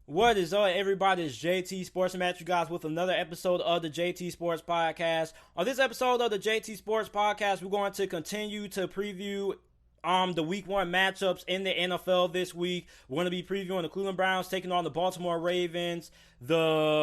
What is up, everybody? It's JT Sports. I'm at you guys with another episode of the JT Sports Podcast. On this episode of the JT Sports Podcast, we're going to continue to preview the week one matchups in the NFL this week. We're going to be previewing the Cleveland Browns taking on the Baltimore Ravens, the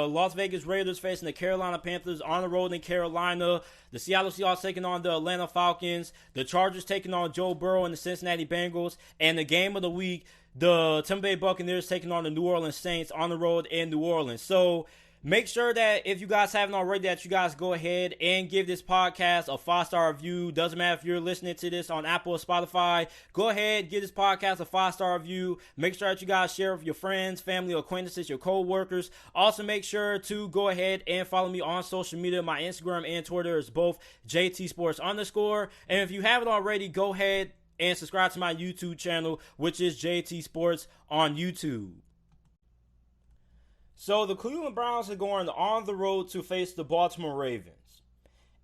Las Vegas Raiders facing the Carolina Panthers on the road in Carolina, the Seattle Seahawks taking on the Atlanta Falcons, the Chargers taking on Joe Burrow and the Cincinnati Bengals, and the game of the week, the Tampa Bay Buccaneers taking on the New Orleans Saints on the road in New Orleans. So make sure that if you guys haven't already, that you guys go ahead and give this podcast a 5-star review. Doesn't matter if you're listening to this on Apple or Spotify. Go ahead, give this podcast a 5-star review. Make sure that you guys share with your friends, family, acquaintances, your co-workers. Also, make sure to go ahead and follow me on social media. My Instagram and Twitter is both JT_Sports. And if you haven't already, go ahead and subscribe to my YouTube channel, which is JT Sports on YouTube. So the Cleveland Browns are going on the road to face the Baltimore Ravens.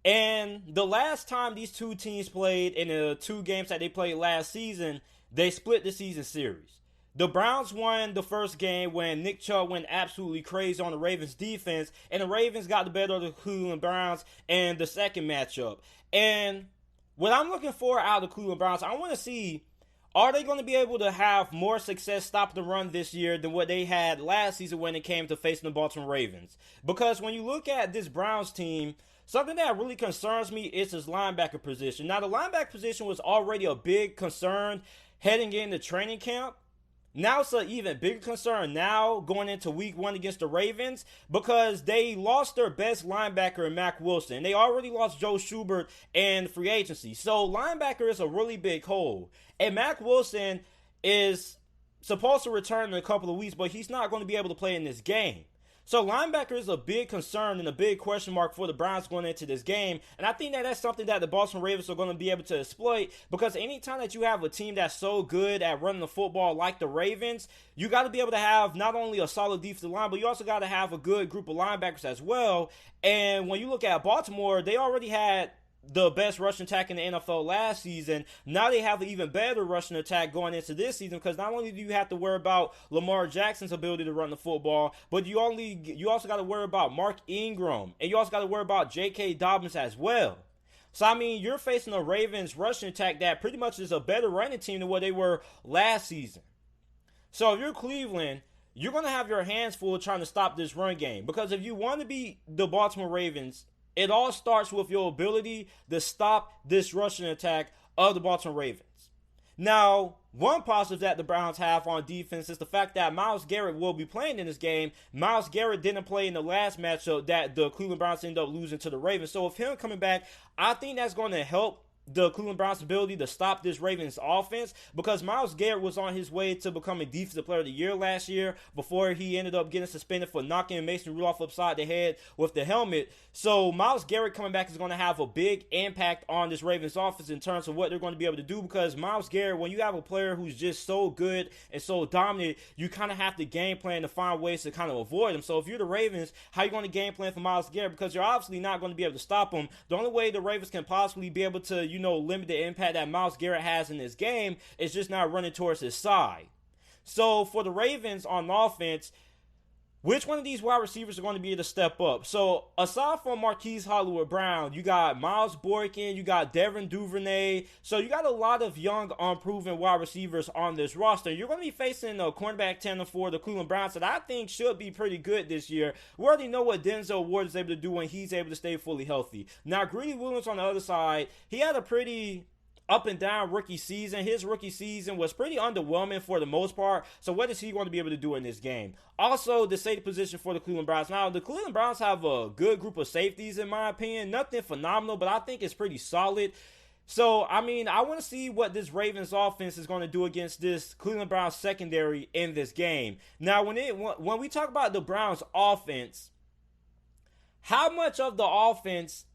And the last time these two teams played in the two games that they played last season, they split the season series. The Browns won the first game when Nick Chubb went absolutely crazy on the Ravens defense, and the Ravens got the better of the Cleveland Browns in the second matchup. And what I'm looking for out of the Cleveland Browns, I want to see, are they going to be able to have more success stopping the run this year than what they had last season when it came to facing the Baltimore Ravens? Because when you look at this Browns team, something that really concerns me is his linebacker position. Now, the linebacker position was already a big concern heading into training camp. Now it's an even bigger concern now going into week one against the Ravens because they lost their best linebacker in Mack Wilson. They already lost Joe Schubert in free agency. So linebacker is a really big hole. And Mack Wilson is supposed to return in a couple of weeks, but he's not going to be able to play in this game. So linebacker is a big concern and a big question mark for the Browns going into this game. And I think that that's something that the Baltimore Ravens are going to be able to exploit because anytime that you have a team that's so good at running the football like the Ravens, you got to be able to have not only a solid defensive line, but you also got to have a good group of linebackers as well. And when you look at Baltimore, they already had the best rushing attack in the NFL last season. Now they have an even better rushing attack going into this season because not only do you have to worry about Lamar Jackson's ability to run the football, but you also got to worry about Mark Ingram, and you also got to worry about J.K. Dobbins as well. So, I mean, you're facing a Ravens rushing attack that pretty much is a better running team than what they were last season. So, if you're Cleveland, you're going to have your hands full trying to stop this run game because if you want to beat the Baltimore Ravens, it all starts with your ability to stop this rushing attack of the Baltimore Ravens. Now, one positive that the Browns have on defense is the fact that Myles Garrett will be playing in this game. Myles Garrett didn't play in the last matchup that the Cleveland Browns ended up losing to the Ravens. So with him coming back, I think that's going to help the Cleveland Browns' ability to stop this Ravens offense because Myles Garrett was on his way to becoming Defensive Player of the Year last year before he ended up getting suspended for knocking Mason Rudolph upside the head with the helmet. So Myles Garrett coming back is going to have a big impact on this Ravens offense in terms of what they're going to be able to do because Myles Garrett, when you have a player who's just so good and so dominant, you kind of have to game plan to find ways to kind of avoid him. So if you're the Ravens, how are you going to game plan for Myles Garrett? Because you're obviously not going to be able to stop him. The only way the Ravens can possibly be able to, limit the impact that Myles Garrett has in this game is just not running towards his side. So for the Ravens on offense, which one of these wide receivers are going to be able to step up? So aside from Marquise Hollywood-Brown, you got Miles Boykin, you got Devin Duvernay. So you got a lot of young, unproven wide receivers on this roster. You're going to be facing a cornerback tandem for the Cleveland Browns that I think should be pretty good this year. We already know what Denzel Ward is able to do when he's able to stay fully healthy. Now, Greedy Williams on the other side, he had a pretty up and down rookie season. His rookie season was pretty underwhelming for the most part. So what is he going to be able to do in this game? Also, the safety position for the Cleveland Browns. Now, the Cleveland Browns have a good group of safeties in my opinion. Nothing phenomenal, but I think it's pretty solid. So, I mean, I want to see what this Ravens offense is going to do against this Cleveland Browns secondary in this game. Now, when we talk about the Browns offense, how much of the offense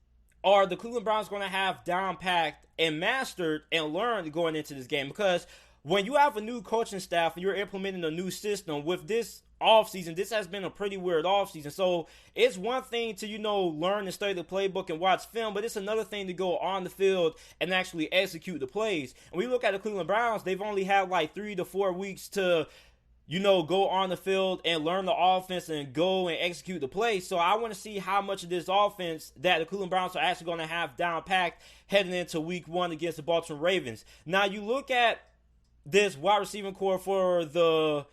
are the Cleveland Browns going to have down packed and mastered and learned going into this game? Because when you have a new coaching staff and you're implementing a new system with this offseason, this has been a pretty weird offseason. So it's one thing to, learn and study the playbook and watch film, but it's another thing to go on the field and actually execute the plays. And we look at the Cleveland Browns, they've only had like 3 to 4 weeks to go on the field and learn the offense and go and execute the play. So I want to see how much of this offense that the Cleveland Browns are actually going to have down packed heading into week 1 against the Baltimore Ravens. Now you look at this wide receiving core for the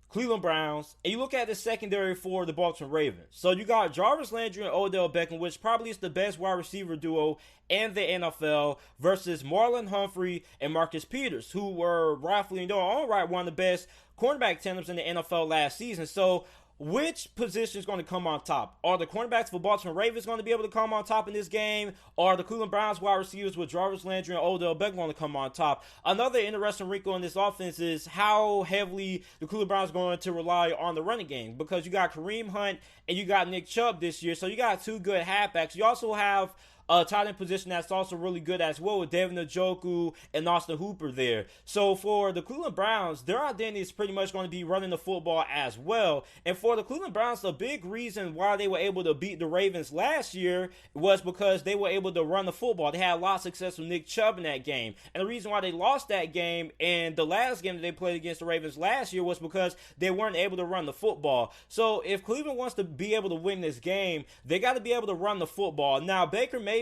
Cleveland Browns, and you look at the secondary for the Baltimore Ravens. So you got Jarvis Landry and Odell Beckham, which probably is the best wide receiver duo in the NFL, versus Marlon Humphrey and Marcus Peters, who were rightfully in their own right one of the best cornerback tandems in the NFL last season. So which position is going to come on top? Are the cornerbacks for Baltimore Ravens going to be able to come on top in this game? Or are the Cleveland Browns wide receivers with Jarvis Landry and Odell Beckham going to come on top? Another interesting wrinkle in this offense is how heavily the Cleveland Browns are going to rely on the running game, because you got Kareem Hunt and you got Nick Chubb this year. So you got 2 good halfbacks. You also have a tight end position that's also really good as well, with David Njoku and Austin Hooper there. So for the Cleveland Browns, their identity is pretty much going to be running the football as well. And for the Cleveland Browns, the big reason why they were able to beat the Ravens last year was because they were able to run the football. They had a lot of success with Nick Chubb in that game. And the reason why they lost that game and the last game that they played against the Ravens last year was because they weren't able to run the football. So if Cleveland wants to be able to win this game, they got to be able to run the football. Now, Baker Mayfield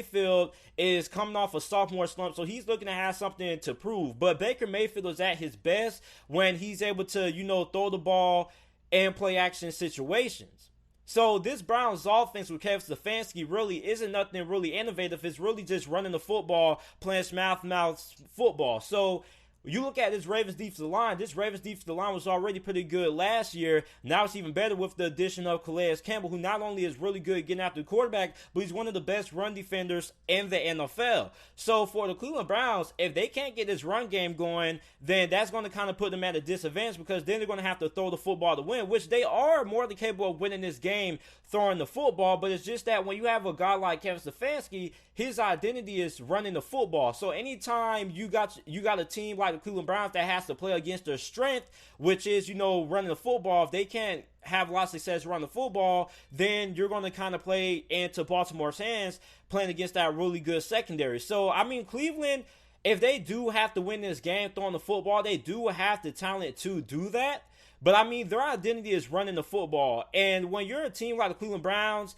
is coming off a sophomore slump, so he's looking to have something to prove. But Baker Mayfield is at his best when he's able to, throw the ball and play action situations. So this Browns offense with Kevin Stefanski really isn't nothing really innovative. It's really just running the football, playing mouth football. So you look at this Ravens defensive line. This Ravens defensive line was already pretty good last year. Now it's even better with the addition of Calais Campbell, who not only is really good getting after the quarterback, but he's one of the best run defenders in the NFL. So for the Cleveland Browns, if they can't get this run game going, then that's going to kind of put them at a disadvantage, because then they're going to have to throw the football to win, which they are more than capable of winning this game throwing the football. But it's just that when you have a guy like Kevin Stefanski, his identity is running the football. So anytime you got a team like the Cleveland Browns that has to play against their strength, which is, running the football, if they can't have a lot of success running the football, then you're going to kind of play into Baltimore's hands playing against that really good secondary. So, Cleveland, if they do have to win this game throwing the football, they do have the talent to do that. But, their identity is running the football. And when you're a team like the Cleveland Browns,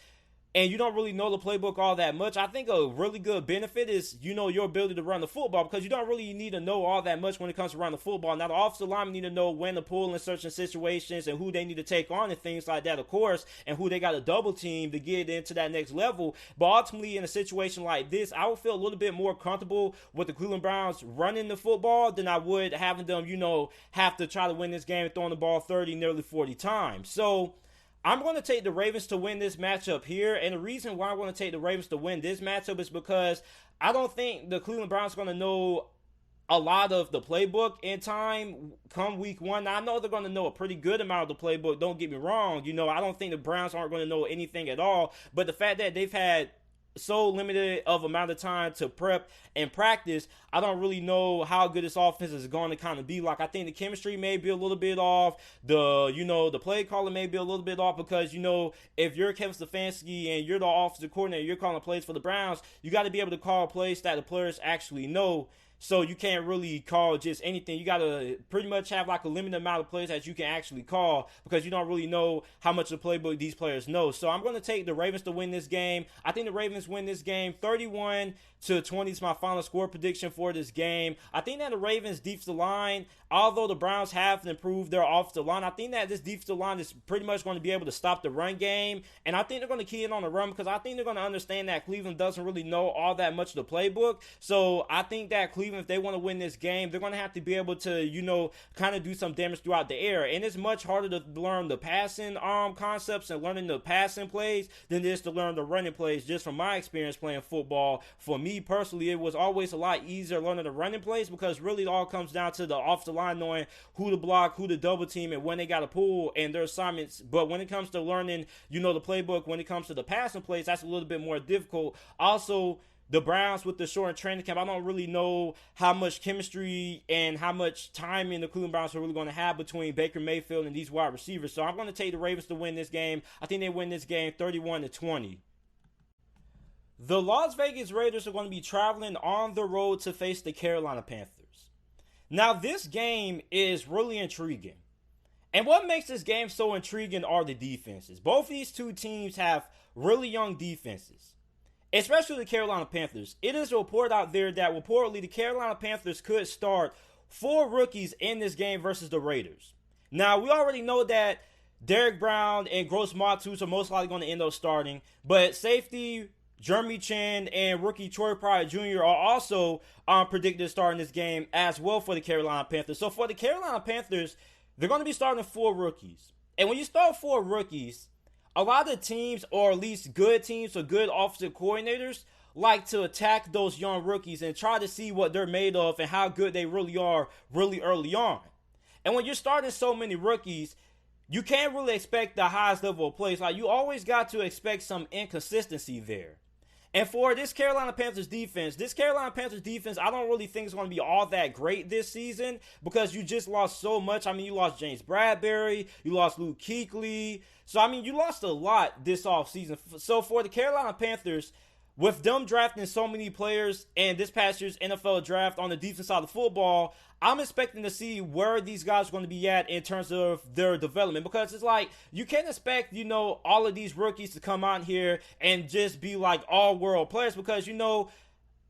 and you don't really know the playbook all that much, I think a really good benefit is, your ability to run the football, because you don't really need to know all that much when it comes to running the football. Now, the offensive linemen need to know when to pull in certain situations and who they need to take on and things like that, of course, and who they got to double team to get into that next level. But ultimately, in a situation like this, I would feel a little bit more comfortable with the Cleveland Browns running the football than I would having them, have to try to win this game throwing the ball 30, nearly 40 times. So I'm going to take the Ravens to win this matchup here, and the reason why I want to take the Ravens to win this matchup is because I don't think the Cleveland Browns are going to know a lot of the playbook in time come week 1. Now, I know they're going to know a pretty good amount of the playbook, don't get me wrong. I don't think the Browns aren't going to know anything at all, but the fact that they've had so limited of amount of time to prep and practice, I don't really know how good this offense is going to kind of be like. I think the chemistry may be a little bit off. The play calling may be a little bit off, because, if you're Kevin Stefanski and you're the offensive coordinator, you're calling plays for the Browns, you got to be able to call plays that the players actually know. So you can't really call just anything. You got to pretty much have like a limited amount of plays that you can actually call, because you don't really know how much of the playbook these players know. So I'm going to take the Ravens to win this game. I think the Ravens win this game 31-20 is my final score prediction for this game. I think that the Ravens defensive line, although the Browns have improved their offensive line, I think that this defensive line is pretty much going to be able to stop the run game. And I think they're going to key in on the run, because I think they're going to understand that Cleveland doesn't really know all that much of the playbook. So I think that Cleveland, if they want to win this game, they're going to have to be able to, kind of do some damage throughout the air. And it's much harder to learn the passing concepts and learning the passing plays than it is to learn the running plays, just from my experience playing football. For me personally, it was always a lot easier learning the running plays, because really it all comes down to the offensive line knowing who to block, who to double team, and when they got to pull and their assignments. But when it comes to learning, the playbook, when it comes to the passing plays, that's a little bit more difficult. Also, the Browns with the short training camp, I don't really know how much chemistry and how much timing the Cleveland Browns are really going to have between Baker Mayfield and these wide receivers. So I'm going to take the Ravens to win this game. I think they win this game 31-20. The Las Vegas Raiders are going to be traveling on the road to face the Carolina Panthers. Now, this game is really intriguing. And what makes this game so intriguing are the defenses. Both these two teams have really young defenses, especially the Carolina Panthers. It is a report out there that reportedly the Carolina Panthers could start 4 rookies in this game versus the Raiders. Now, we already know that Derek Brown and Gross Matos are most likely going to end up starting, but safety Jeremy Chin and rookie Troy Pryor Jr. are also predicted to start in this game as well for the Carolina Panthers. So for the Carolina Panthers, they're going to be starting 4 rookies. And when you start 4 rookies, a lot of teams, or at least good teams or good offensive coordinators, like to attack those young rookies and try to see what they're made of and how good they really are really early on. And when you're starting so many rookies, you can't really expect the highest level of plays. Like, you always got to expect some inconsistency there. And for this Carolina Panthers defense, I don't really think is going to be all that great this season because you just lost so much. I mean, you lost James Bradbury, you lost Luke Kuechly. So, I mean, you lost a lot this offseason. So, for the Carolina Panthers, with them drafting so many players in this past year's NFL draft on the defense side of football, I'm expecting to see where these guys are going to be at in terms of their development, because it's like you can't expect, all of these rookies to come out here and just be like all world players, because,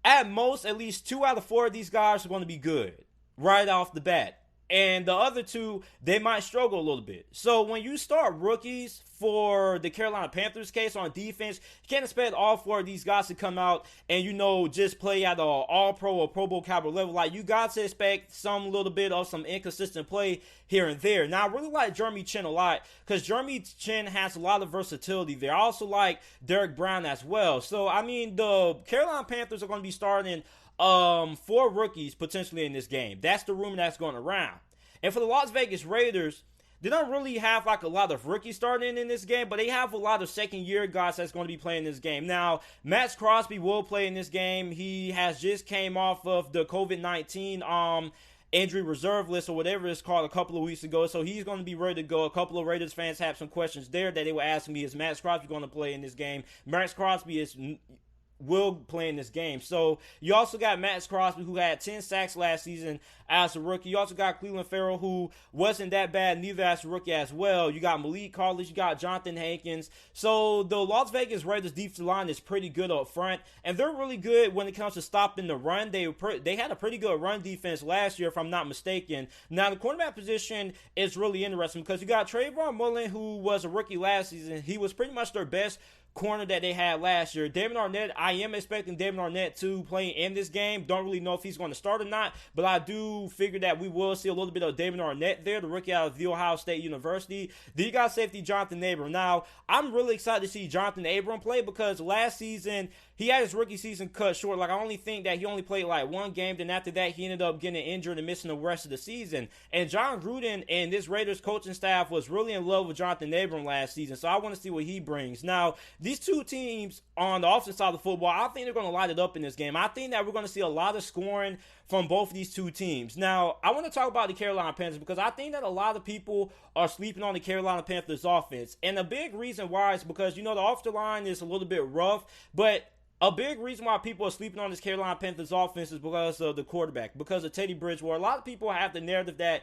at most, at least 2 out of 4 of these guys are going to be good right off the bat. And the other 2, they might struggle a little bit. So when you start rookies for the Carolina Panthers case on defense, you can't expect all 4 of these guys to come out and, just play at an all-pro or Pro Bowl caliber level. Like, you got to expect some little bit of some inconsistent play here and there. Now, I really like Jeremy Chin a lot because Jeremy Chin has a lot of versatility there. I also like Derek Brown as well. So, I mean, the Carolina Panthers are going to be starting 4 rookies potentially in this game. That's the rumor that's going around. And for the Las Vegas Raiders, they don't really have like a lot of rookies starting in this game, but they have a lot of second-year guys that's going to be playing this game. Now, Max Crosby will play in this game. He has just came off of the COVID-19 injury reserve list or whatever it's called a couple of weeks ago, so he's going to be ready to go. A couple of Raiders fans have some questions there that they were asking me: is Max Crosby going to play in this game? Max Crosby will play in this game. So you also got Max Crosby, who had 10 sacks last season as a rookie. You also got Cleveland Farrell, who wasn't that bad neither as a rookie as well. You got Malik Collins, you got Jonathan Hankins. So the Las Vegas Raiders defensive line is pretty good up front, and they're really good when it comes to stopping the run. They had a pretty good run defense last year, if I'm not mistaken. Now, the cornerback position is really interesting because you got Trayvon Mullen, who was a rookie last season. He was pretty much their best corner that they had last year. David Arnett, I am expecting David Arnett to play in this game. Don't really know if he's going to start or not, but I do figure that we will see a little bit of David Arnett there, the rookie out of The Ohio State University. Then you got safety Jonathan Abram. Now, I'm really excited to see Jonathan Abram play because last season he had his rookie season cut short. Like, I only think that he only played like 1 game. Then after that, he ended up getting injured and missing the rest of the season. And John Gruden and this Raiders coaching staff was really in love with Jonathan Abram last season. So I want to see what he brings. Now, these 2 teams on the offensive side of the football, I think they're going to light it up in this game. I think that we're going to see a lot of scoring from both of these 2 teams. Now, I want to talk about the Carolina Panthers because I think that a lot of people are sleeping on the Carolina Panthers offense. And the big reason why is because, the offensive line is a little bit rough, but a big reason why people are sleeping on this Carolina Panthers offense is because of the quarterback, because of Teddy Bridgewater. A lot of people have the narrative that,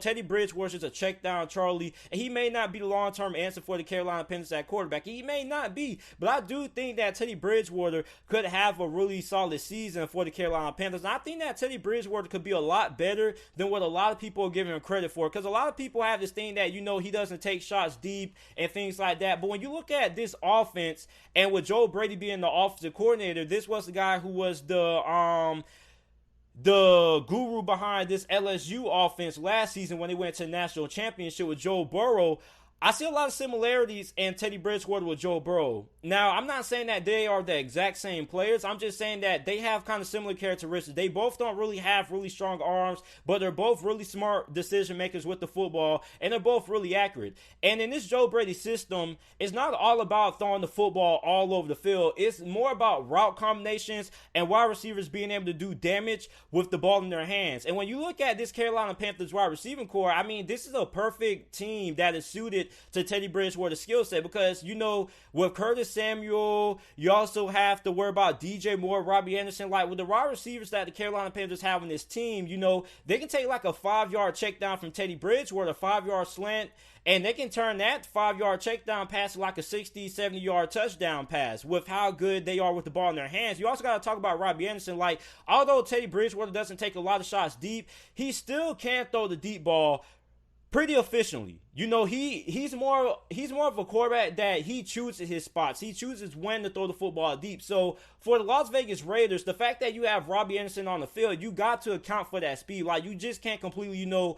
Teddy Bridgewater is a check down Charlie, and he may not be the long-term answer for the Carolina Panthers at quarterback. He may not be, but I do think that Teddy Bridgewater could have a really solid season for the Carolina Panthers. And I think that Teddy Bridgewater could be a lot better than what a lot of people are giving him credit for, because a lot of people have this thing that, he doesn't take shots deep and things like that. But when you look at this offense, and with Joe Brady being the offensive coordinator, this was the guy who was the guru behind this LSU offense last season when they went to the national championship with Joe Burrow. I see a lot of similarities in Teddy Bridgewater with Joe Burrow. Now, I'm not saying that they are the exact same players. I'm just saying that they have kind of similar characteristics. They both don't really have really strong arms, but they're both really smart decision makers with the football, and they're both really accurate. And in this Joe Brady system, it's not all about throwing the football all over the field. It's more about route combinations and wide receivers being able to do damage with the ball in their hands. And when you look at this Carolina Panthers wide receiving core, I mean, this is a perfect team that is suited it to Teddy Bridgewater's skill set, because, you know, with Curtis Samuel, you also have to worry about DJ Moore, Robbie Anderson. Like, with the wide receivers that the Carolina Panthers have in this team, you know, they can take like a 5-yard check down from Teddy Bridgewater, a 5-yard slant, and they can turn that 5-yard check down pass to like a 60, 70-yard touchdown pass with how good they are with the ball in their hands. You also got to talk about Robbie Anderson. Like, although Teddy Bridgewater doesn't take a lot of shots deep, he still can throw the deep ball pretty efficiently. You know, he's more of a quarterback that he chooses his spots. He chooses when to throw the football deep. So for the Las Vegas Raiders, the fact that you have Robbie Anderson on the field, you got to account for that speed. Like, you just can't completely, you know,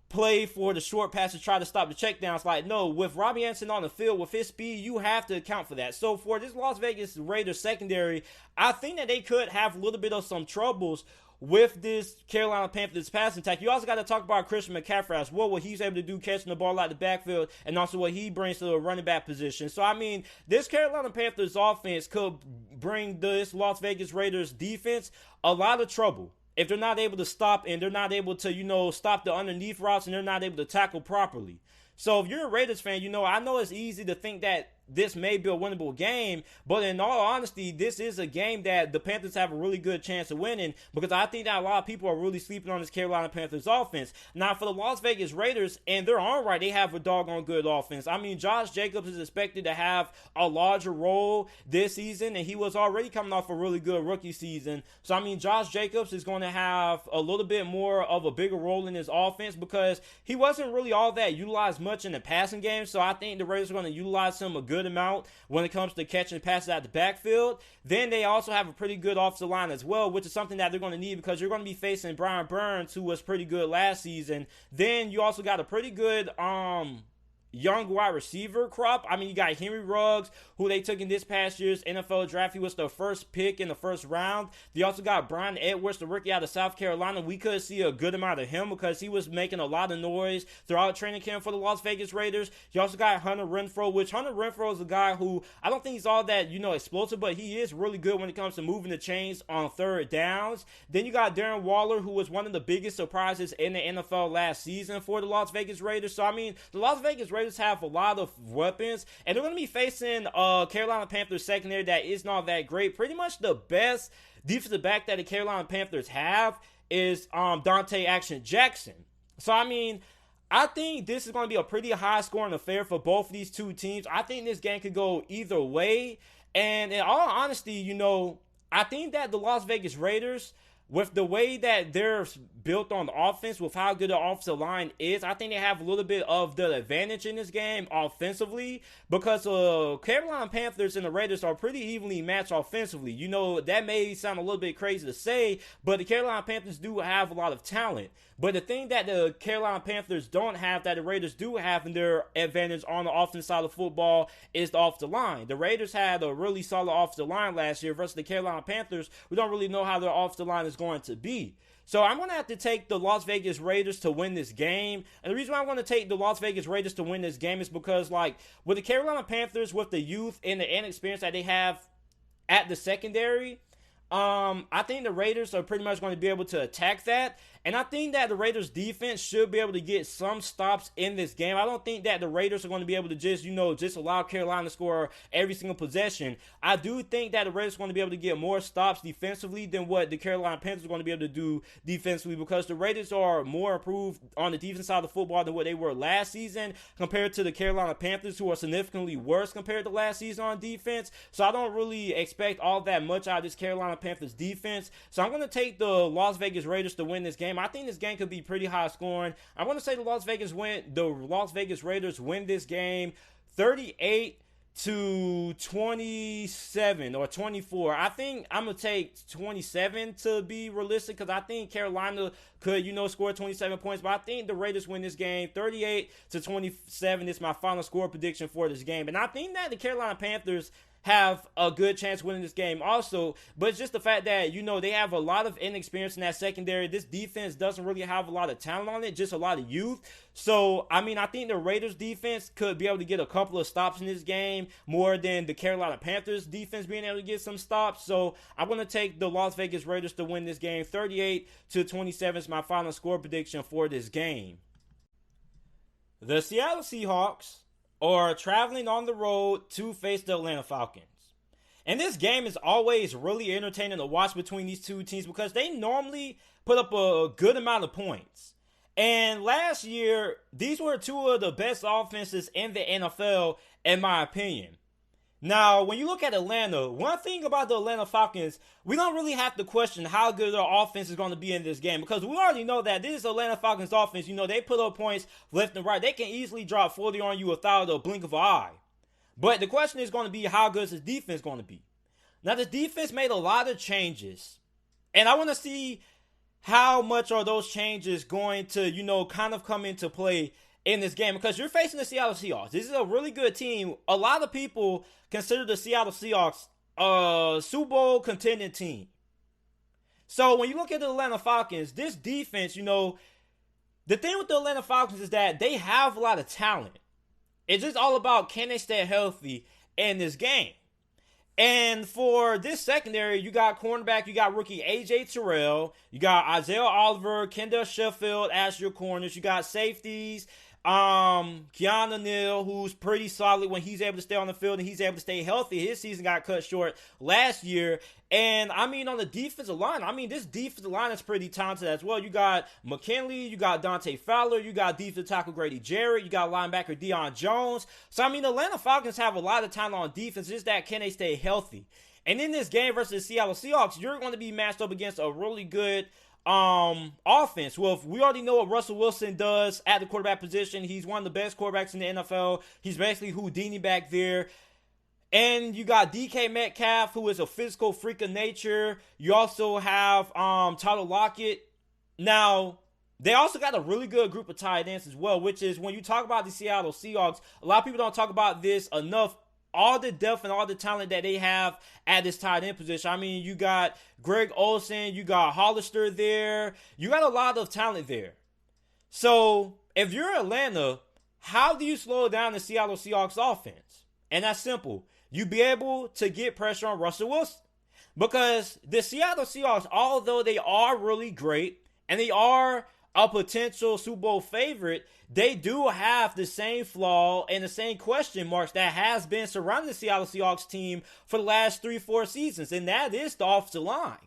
play for the short pass to try to stop the checkdowns. Like, no, with Robbie Anderson on the field, with his speed, you have to account for that. So for this Las Vegas Raiders secondary, I think that they could have a little bit of some troubles with this Carolina Panthers passing attack. You also got to talk about Christian McCaffrey as well, what he's able to do catching the ball out the backfield, and also what he brings to the running back position. So, I mean, this Carolina Panthers offense could bring this Las Vegas Raiders defense a lot of trouble if they're not able to stop, and they're not able to, you know, stop the underneath routes, and they're not able to tackle properly. So if you're a Raiders fan, you know, I know it's easy to think that this may be a winnable game, but in all honesty, this is a game that the Panthers have a really good chance of winning, because I think that a lot of people are really sleeping on this Carolina Panthers offense. Now, for the Las Vegas Raiders, and they're on right, they have a doggone good offense. I mean, Josh Jacobs is expected to have a larger role this season, and he was already coming off a really good rookie season. So, I mean, Josh Jacobs is going to have a little bit more of a bigger role in his offense, because he wasn't really all that utilized much in the passing game. So I think the Raiders are going to utilize him a good amount when it comes to catching passes out the backfield. Then they also have a pretty good offensive line as well, which is something that they're going to need, because you're going to be facing Brian Burns, who was pretty good last season. Then you also got a pretty good young wide receiver crop. I mean, you got Henry Ruggs, who they took in this past year's NFL draft. He was the first pick in the first round. They also got Brian Edwards, the rookie out of South Carolina. We could see a good amount of him, because he was making a lot of noise throughout training camp for the Las Vegas Raiders. You also got Hunter Renfrow, which Hunter Renfrow is a guy who I don't think he's all that, you know, explosive, but he is really good when it comes to moving the chains on third downs. Then you got Darren Waller, who was one of the biggest surprises in the NFL last season for the Las Vegas Raiders. So, I mean, the Las Vegas Raiders have a lot of weapons, and they're going to be facing Carolina Panthers secondary that is not that great. Pretty much the best defensive back that the Carolina Panthers have is Dante Action Jackson. So, I mean, I think this is going to be a pretty high-scoring affair for both of these two teams. I think this game could go either way, and in all honesty, you know, I think that the Las Vegas Raiders, with the way that they're built on the offense, with how good the offensive line is, I think they have a little bit of the advantage in this game offensively, because Carolina Panthers and the Raiders are pretty evenly matched offensively. You know, that may sound a little bit crazy to say, but the Carolina Panthers do have a lot of talent. But the thing that the Carolina Panthers don't have, that the Raiders do have in their advantage on the offensive side of football, is the offensive line. The Raiders had a really solid offensive line last year versus the Carolina Panthers. We don't really know how their offensive line is going to be. So I'm going to have to take the Las Vegas Raiders to win this game. And the reason why I'm going to take the Las Vegas Raiders to win this game is because, like, with the Carolina Panthers, with the youth and the inexperience that they have at the secondary, I think the Raiders are pretty much going to be able to attack that. And I think that the Raiders defense should be able to get some stops in this game. I don't think that the Raiders are going to be able to just allow Carolina to score every single possession. I do think that the Raiders are going to be able to get more stops defensively than what the Carolina Panthers are going to be able to do defensively, because the Raiders are more improved on the defense side of the football than what they were last season compared to the Carolina Panthers, who are significantly worse compared to last season on defense. So I don't really expect all that much out of this Carolina Panthers defense. So I'm going to take the Las Vegas Raiders to win this game. I think this game could be pretty high scoring. I want to say the Las Vegas Raiders win this game 38-27 or 24. I think I'm going to take 27 to be realistic, because I think Carolina could, score 27 points. But I think the Raiders win this game 38-27 is my final score prediction for this game. And I think that the Carolina Panthers have a good chance winning this game also, but it's just the fact that, they have a lot of inexperience in that secondary. This defense doesn't really have a lot of talent on it, just a lot of youth. So, I mean, I think the Raiders defense could be able to get a couple of stops in this game more than the Carolina Panthers defense being able to get some stops. So, I'm going to take the Las Vegas Raiders to win this game 38-27 is my final score prediction for this game. The Seattle Seahawks or traveling on the road to face the Atlanta Falcons. And this game is always really entertaining to watch between these two teams because they normally put up a good amount of points. And last year, these were two of the best offenses in the NFL, in my opinion. Now, when you look at Atlanta, one thing about the Atlanta Falcons, we don't really have to question how good their offense is going to be in this game because we already know that this Atlanta Falcons offense, they put up points left and right. They can easily drop 40 on you without a blink of an eye. But the question is going to be how good is this defense going to be? Now, the defense made a lot of changes, and I want to see how much are those changes going to, kind of come into play in this game because you're facing the Seattle Seahawks. This is a really good team. A lot of people consider the Seattle Seahawks a Super Bowl contending team. So when you look at the Atlanta Falcons, this defense, the thing with the Atlanta Falcons is that they have a lot of talent. It's just all about can they stay healthy in this game. And for this secondary, you got cornerback, you got rookie A.J. Terrell, you got Isaiah Oliver, Kendall Sheffield as your corners, you got safeties, Keanu Neal, who's pretty solid when he's able to stay on the field and he's able to stay healthy. His season got cut short last year. And, on the defensive line, this defensive line is pretty talented as well. You got McKinley, you got Dante Fowler, you got defensive tackle Grady Jarrett, you got linebacker Deion Jones. So, the Atlanta Falcons have a lot of talent on defense. Just that, can they stay healthy? And in this game versus the Seattle Seahawks, you're going to be matched up against a really good offense. Well, we already know what Russell Wilson does at the quarterback position. He's one of the best quarterbacks in the NFL. He's basically Houdini back there. And you got DK Metcalf, who is a physical freak of nature. You also have Tyler Lockett. Now, they also got a really good group of tight ends as well, which is when you talk about the Seattle Seahawks, a lot of people don't talk about this enough. All the depth and all the talent that they have at this tight end position. You got Greg Olsen, you got Hollister there. You got a lot of talent there. So, if you're Atlanta, how do you slow down the Seattle Seahawks offense? And that's simple. You be able to get pressure on Russell Wilson. Because the Seattle Seahawks, although they are really great and they are a potential Super Bowl favorite, they do have the same flaw and the same question marks that has been surrounding the Seattle Seahawks team for the last 3-4 seasons, and that is the offensive line.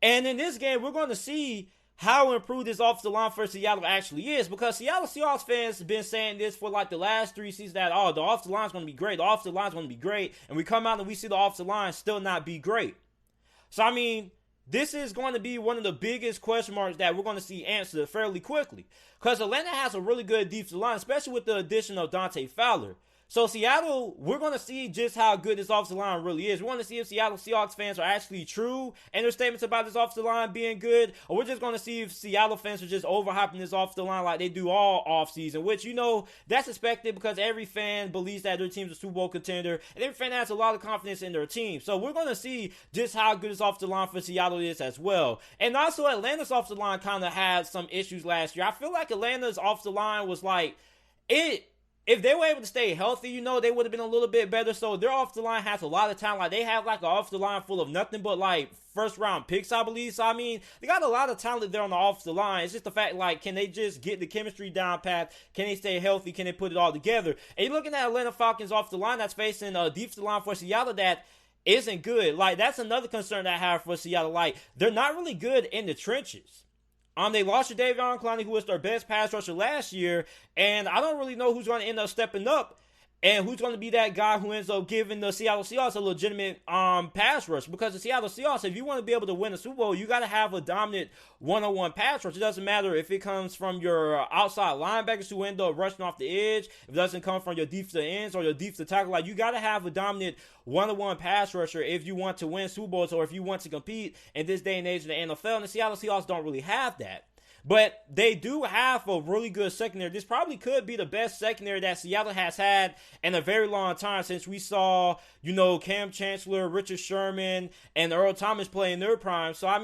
And in this game, we're going to see how improved this offensive line for Seattle actually is, because Seattle Seahawks fans have been saying this for like the last 3 seasons that, the offensive line is going to be great, the offensive line is going to be great, and we come out and we see the offensive line still not be great. So, this is going to be one of the biggest question marks that we're going to see answered fairly quickly. Because Atlanta has a really good defensive line, especially with the addition of Dante Fowler. So Seattle, we're going to see just how good this offensive line really is. We want to see if Seattle Seahawks fans are actually true in their statements about this offensive line being good, or we're just going to see if Seattle fans are just overhyping this offensive line like they do all offseason, which, that's expected because every fan believes that their team's a Super Bowl contender, and every fan has a lot of confidence in their team. So we're going to see just how good this offensive line for Seattle is as well. And also, Atlanta's offensive line kind of had some issues last year. I feel like Atlanta's offensive line was like, if they were able to stay healthy, they would have been a little bit better. So their offensive line has a lot of talent. Like, they have like an offensive line full of nothing but like first round picks, I believe. So they got a lot of talent there on the offensive line. It's just the fact, like, can they just get the chemistry down pat? Can they stay healthy? Can they put it all together? And you're looking at Atlanta Falcons offensive line that's facing a defensive line for Seattle that isn't good. Like, that's another concern that I have for Seattle. Like, they're not really good in the trenches. They lost Davion Clowney, who was their best pass rusher last year, and I don't really know who's going to end up stepping up and who's going to be that guy who ends up giving the Seattle Seahawks a legitimate pass rush. Because the Seattle Seahawks, if you want to be able to win a Super Bowl, you got to have a dominant one-on-one pass rush. It doesn't matter if it comes from your outside linebackers who end up rushing off the edge. If it doesn't come from your defensive ends or your defensive tackle, like, you got to have a dominant one-on-one pass rusher if you want to win Super Bowls or if you want to compete in this day and age in the NFL. And the Seattle Seahawks don't really have that. But they do have a really good secondary. This probably could be the best secondary that Seattle has had in a very long time, since we saw, Cam Chancellor, Richard Sherman, and Earl Thomas play in their prime. So, I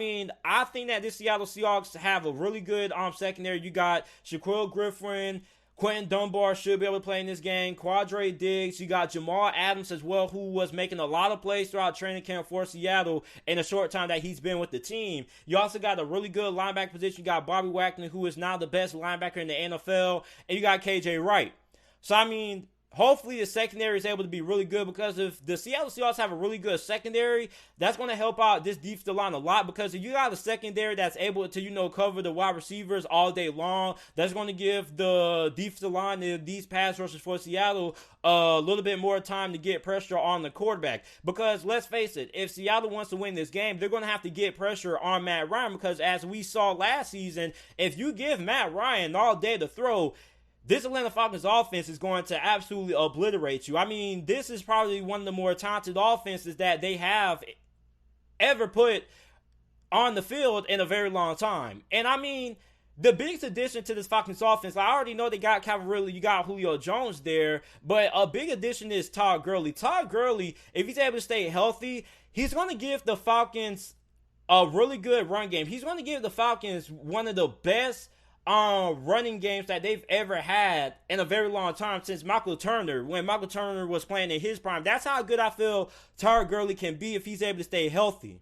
think that this Seattle Seahawks have a really good secondary. You got Shaquille Griffin, Quentin Dunbar should be able to play in this game. Quadre Diggs. You got Jamal Adams as well, who was making a lot of plays throughout training camp for Seattle in a short time that he's been with the team. You also got a really good linebacker position. You got Bobby Wagner, who is now the best linebacker in the NFL. And you got KJ Wright. So, hopefully the secondary is able to be really good, because if the Seattle Seahawks have a really good secondary, that's going to help out this defensive line a lot, because if you got a secondary that's able to, cover the wide receivers all day long, that's going to give the defensive line, these pass rushers for Seattle, a little bit more time to get pressure on the quarterback. Because let's face it, if Seattle wants to win this game, they're going to have to get pressure on Matt Ryan, because as we saw last season, if you give Matt Ryan all day to throw, this Atlanta Falcons offense is going to absolutely obliterate you. I mean, this is probably one of the more talented offenses that they have ever put on the field in a very long time. And I mean, the biggest addition to this Falcons offense, I already know they got Calvin Ridley, you got Julio Jones there, but a big addition is Todd Gurley. Todd Gurley, if he's able to stay healthy, he's going to give the Falcons a really good run game. He's going to give the Falcons one of the best running games that they've ever had in a very long time, since Michael Turner, when Michael Turner was playing in his prime. That's how good I feel Todd Gurley can be if he's able to stay healthy.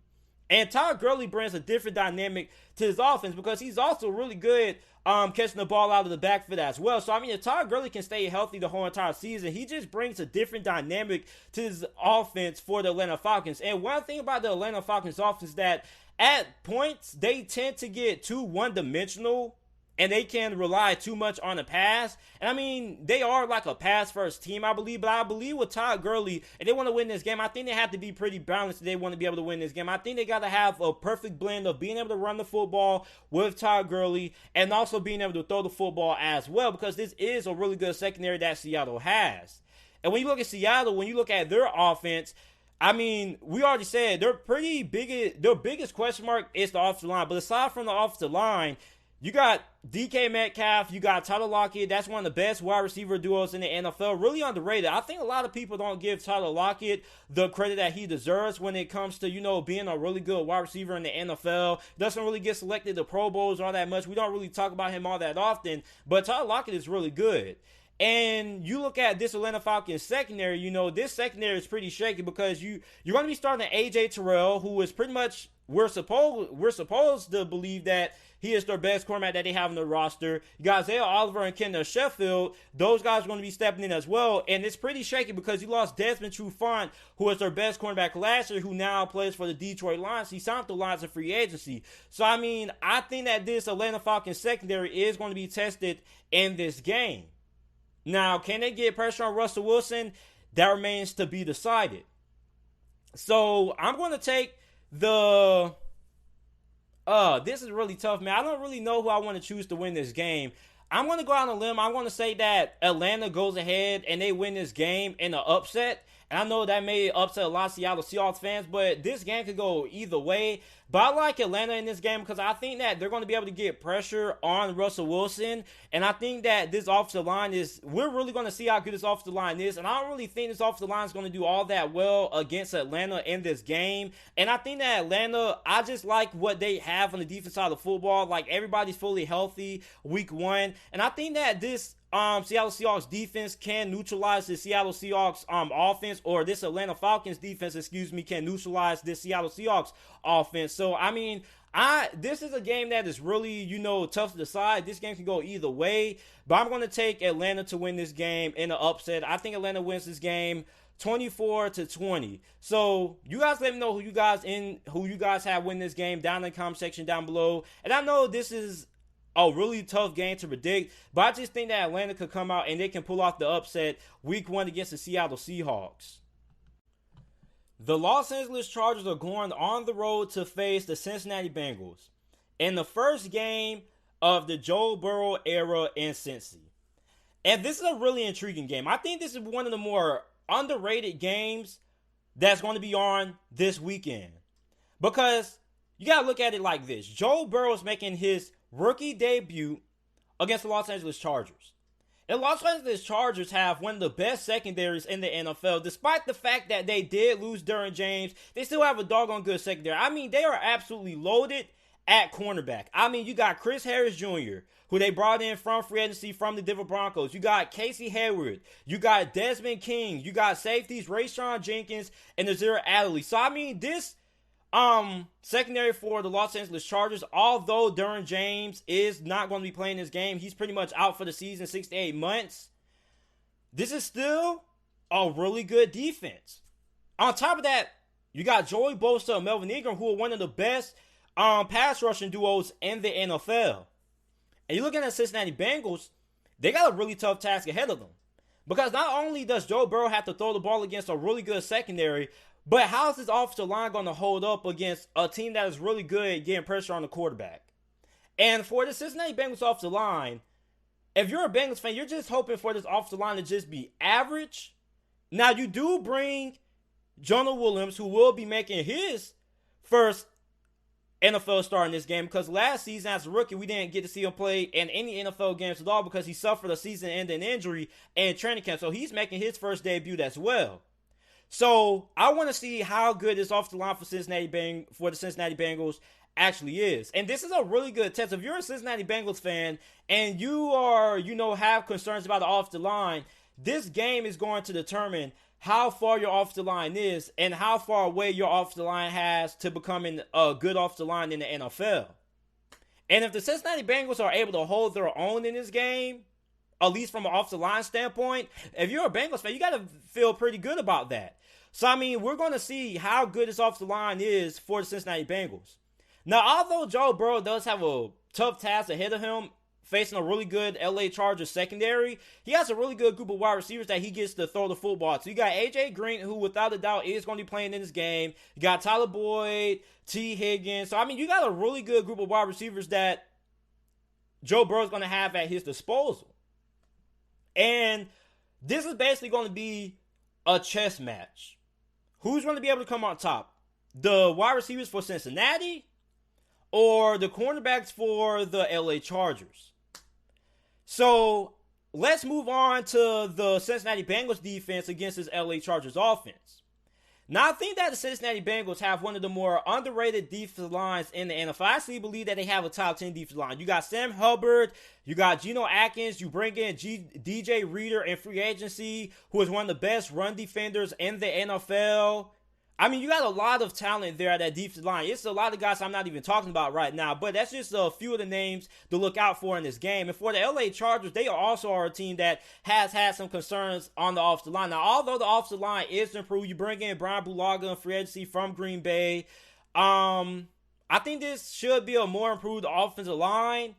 And Todd Gurley brings a different dynamic to his offense, because he's also really good catching the ball out of the backfield as well. So, I mean, if Todd Gurley can stay healthy the whole entire season, he just brings a different dynamic to his offense for the Atlanta Falcons. And one thing about the Atlanta Falcons offense is that at points, they tend to get too one-dimensional, and they can rely too much on the pass. And I mean, they are like a pass-first team, I believe. But I believe with Todd Gurley, if they want to win this game, I think they have to be pretty balanced if they want to be able to win this game. I think they got to have a perfect blend of being able to run the football with Todd Gurley and also being able to throw the football as well, because this is a really good secondary that Seattle has. And when you look at Seattle, when you look at their offense, I mean, we already said they're pretty big. Their biggest question mark is the offensive line. But aside from the offensive line, you got DK Metcalf, you got Tyler Lockett. That's one of the best wide receiver duos in the NFL. Really underrated. I think a lot of people don't give Tyler Lockett the credit that he deserves when it comes to, being a really good wide receiver in the NFL. Doesn't really get selected to Pro Bowls all that much. We don't really talk about him all that often. But Tyler Lockett is really good. And you look at this Atlanta Falcons secondary, this secondary is pretty shaky, because you're going to be starting AJ Terrell, who is pretty much, we're supposed to believe that he is their best cornerback that they have on the roster. You got Isaiah Oliver and Kendall Sheffield. Those guys are going to be stepping in as well. And it's pretty shaky because you lost Desmond Trufant, who was their best cornerback last year, who now plays for the Detroit Lions. He signed the Lions in free agency. So, I mean, I think that this Atlanta Falcons secondary is going to be tested in this game. Now, can they get pressure on Russell Wilson? That remains to be decided. So, I'm going to take the... this is really tough, man. I don't really know who I want to choose to win this game. I'm going to go out on a limb. I'm going to say that Atlanta goes ahead and they win this game in an upset. And I know that may upset a lot of Seattle Seahawks fans, but this game could go either way. But I like Atlanta in this game because I think that they're going to be able to get pressure on Russell Wilson. And I think that this offensive line we're really going to see how good this offensive line is. And I don't really think this offensive line is going to do all that well against Atlanta in this game. And I think that Atlanta, I just like what they have on the defense side of the football. Like, everybody's fully healthy week one. And I think that this Seattle Seahawks defense can neutralize the Seattle Seahawks offense, or this Atlanta Falcons defense, can neutralize this Seattle Seahawks offense. So, I mean, this is a game that is really, tough to decide. This game can go either way, but I'm going to take Atlanta to win this game in an upset. I think Atlanta wins this game 24-20. So you guys let me know who you guys have win this game down in the comment section down below. And I know this is a really tough game to predict, but I just think that Atlanta could come out and they can pull off the upset week one against the Seattle Seahawks. The Los Angeles Chargers are going on the road to face the Cincinnati Bengals in the first game of the Joe Burrow era in Cincy. And this is a really intriguing game. I think this is one of the more underrated games that's going to be on this weekend, because you got to look at it like this. Joe Burrow is making his rookie debut against the Los Angeles Chargers. And Los Angeles Chargers have one of the best secondaries in the NFL. Despite the fact that they did lose Derwin James, they still have a doggone good secondary. I mean, they are absolutely loaded at cornerback. I mean, you got Chris Harris Jr., who they brought in from free agency from the Denver Broncos. You got Casey Hayward. You got Desmond King. You got safeties Rayshawn Jenkins and Nazir Adderley. So, I mean, this secondary for the Los Angeles Chargers, although Derwin James is not going to be playing this game, he's pretty much out for the season, 6 to 8 months. this is still a really good defense. On top of that, you got Joey Bosa and Melvin Ingram, who are one of the best pass rushing duos in the NFL. And you're looking at the Cincinnati Bengals, they got a really tough task ahead of them. Because not only does Joe Burrow have to throw the ball against a really good secondary, but how is this offensive line going to hold up against a team that is really good at getting pressure on the quarterback? And for the Cincinnati Bengals offensive line, if you're a Bengals fan, you're just hoping for this offensive line to just be average. Now, you do bring Jonah Williams, who will be making his first NFL start in this game, because last season as a rookie, we didn't get to see him play in any NFL games at all because he suffered a season-ending injury in training camp. So he's making his first debut as well. So I want to see how good this offensive line for the Cincinnati Bengals actually is. And this is a really good test. If you're a Cincinnati Bengals fan and you are, have concerns about the offensive line, this game is going to determine how far your offensive line is and how far away your offensive line has to becoming a good offensive line in the NFL. And if the Cincinnati Bengals are able to hold their own in this game, at least from an offensive line standpoint, if you're a Bengals fan, you got to feel pretty good about that. So, we're going to see how good this offensive line is for the Cincinnati Bengals. Now, although Joe Burrow does have a tough task ahead of him, facing a really good LA Chargers secondary, he has a really good group of wide receivers that he gets to throw the football to. You got AJ Green, who without a doubt is going to be playing in this game. You got Tyler Boyd, T. Higgins. So, you got a really good group of wide receivers that Joe Burrow is going to have at his disposal. And this is basically going to be a chess match. Who's going to be able to come on top? The wide receivers for Cincinnati or the cornerbacks for the LA Chargers? So let's move on to the Cincinnati Bengals defense against this LA Chargers offense. Now, I think that the Cincinnati Bengals have one of the more underrated defensive lines in the NFL. I actually believe that they have a top 10 defensive line. You got Sam Hubbard, you got Geno Atkins, you bring in DJ Reader in free agency, who is one of the best run defenders in the NFL. You got a lot of talent there at that defensive line. It's a lot of guys I'm not even talking about right now, but that's just a few of the names to look out for in this game. And for the LA Chargers, they also are a team that has had some concerns on the offensive line. Now, although the offensive line is improved, you bring in Brian Bulaga in free agency from Green Bay. I think this should be a more improved offensive line,